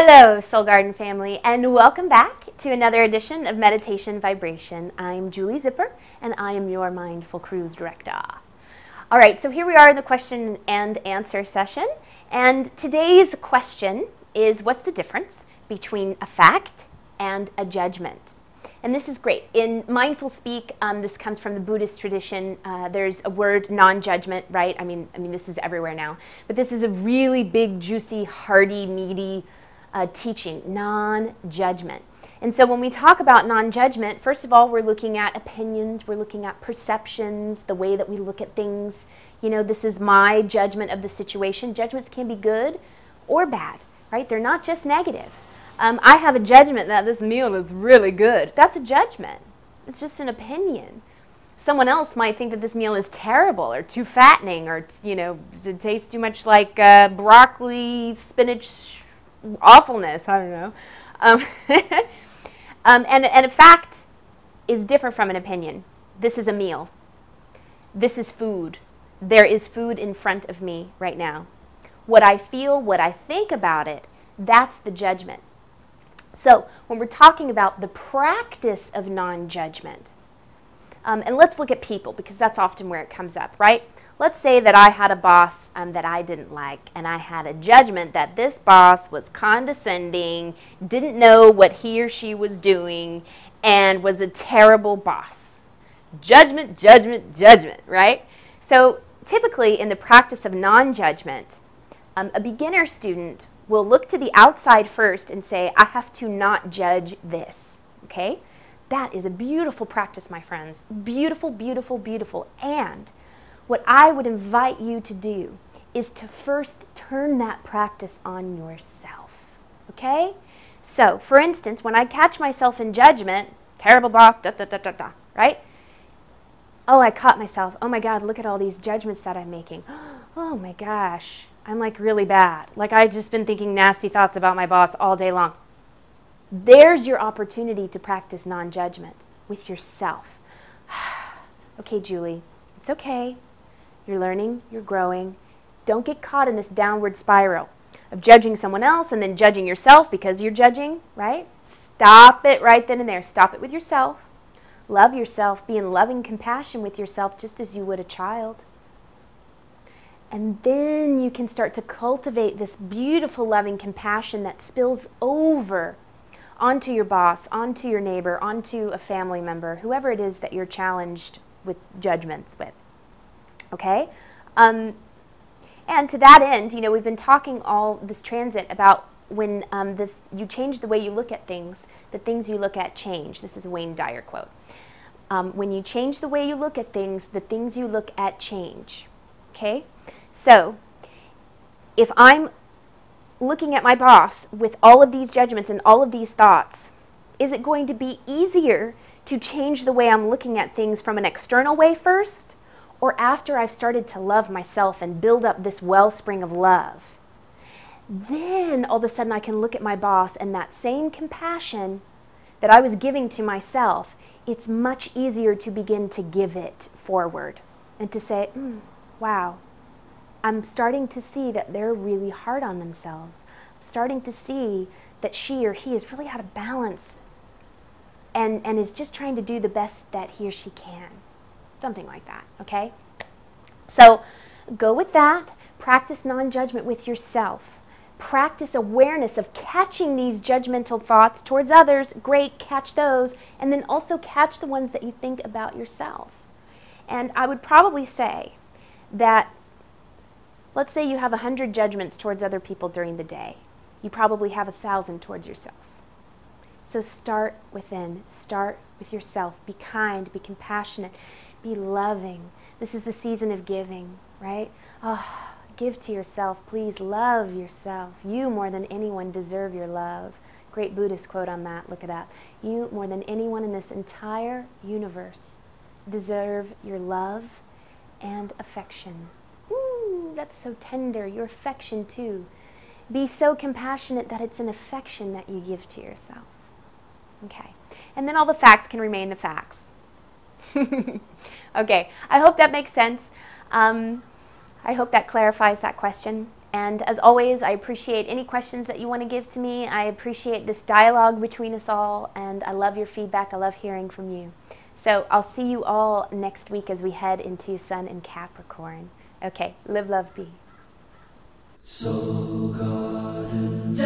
Hello, Soul Garden family, and welcome back to another edition of Meditation Vibration. I'm Julie Zipper, and I am your Mindful Cruise Director. All right, so here we are in the question and answer session, and today's question is, what's the difference between a fact and a judgment? And this is great. In mindful speak, this comes from the Buddhist tradition. There's a word, non-judgment, right? I mean, this is everywhere now. But this is a really big, juicy, hearty, meaty teaching, non-judgment. And so when we talk about non-judgment, first of all, we're looking at opinions, we're looking at perceptions, the way that we look at things. You know, this is my judgment of the situation. Judgments can be good or bad, right? They're not just negative. I have a judgment that this meal is really good. That's a judgment. It's just an opinion. Someone else might think that this meal is terrible or too fattening or, you know, it tastes too much like broccoli, spinach, awfulness. I don't know. And a fact is different from an opinion. This is a meal. This is food. There is food in front of me right now. What I feel, what I think about it, that's the judgment. So when we're talking about the practice of non-judgment, and let's look at people because that's often where it comes up, right? Let's say that I had a boss that I didn't like, and I had a judgment that this boss was condescending, didn't know what he or she was doing, and was a terrible boss. Judgment, judgment, judgment, right? So typically in the practice of non-judgment, a beginner student will look to the outside first and say, I have to not judge this, okay? That is a beautiful practice, my friends. Beautiful, beautiful, beautiful. And what I would invite you to do is to first turn that practice on yourself, okay? So, for instance, when I catch myself in judgment, terrible boss, da, da, da, da, da, right? Oh, I caught myself. Oh my God, look at all these judgments that I'm making. Oh my gosh. I'm like really bad. Like I've just been thinking nasty thoughts about my boss all day long. There's your opportunity to practice non-judgment with yourself. Okay, Julie, it's okay. You're learning, you're growing. Don't get caught in this downward spiral of judging someone else and then judging yourself because you're judging, right? Stop it right then and there. Stop it with yourself. Love yourself. Be in loving compassion with yourself just as you would a child. And then you can start to cultivate this beautiful loving compassion that spills over onto your boss, onto your neighbor, onto a family member, whoever it is that you're challenged with judgments with. Okay? And to that end, you know, we've been talking all this transit about when you change the way you look at things, the things you look at change. This is a Wayne Dyer quote. When you change the way you look at things, the things you look at change. Okay? So, if I'm looking at my boss with all of these judgments and all of these thoughts, is it going to be easier to change the way I'm looking at things from an external way first, or after I've started to love myself and build up this wellspring of love? Then all of a sudden I can look at my boss and that same compassion that I was giving to myself, it's much easier to begin to give it forward and to say, wow, I'm starting to see that they're really hard on themselves. I'm starting to see that she or he is really out of balance and is just trying to do the best that he or she can. Something like that, okay? So go with that. Practice non-judgment with yourself. Practice awareness of catching these judgmental thoughts towards others. Great, catch those. And then also catch the ones that you think about yourself. And I would probably say that, let's say you have 100 judgments towards other people during the day. You probably have 1,000 towards yourself. So start within. Start with yourself. Be kind. Be compassionate. Be loving. This is the season of giving, right? Oh, give to yourself. Please love yourself. You, more than anyone, deserve your love. Great Buddhist quote on that. Look it up. You, more than anyone in this entire universe, deserve your love and affection. That's so tender. Your affection too. Be so compassionate that it's an affection that you give to yourself. Okay. And then all the facts can remain the facts. Okay. I hope that makes sense. I hope that clarifies that question. And as always, I appreciate any questions that you want to give to me. I appreciate this dialogue between us all, and I love your feedback. I love hearing from you. So I'll see you all next week as we head into Sun in Capricorn. Okay, live, love, be. So God and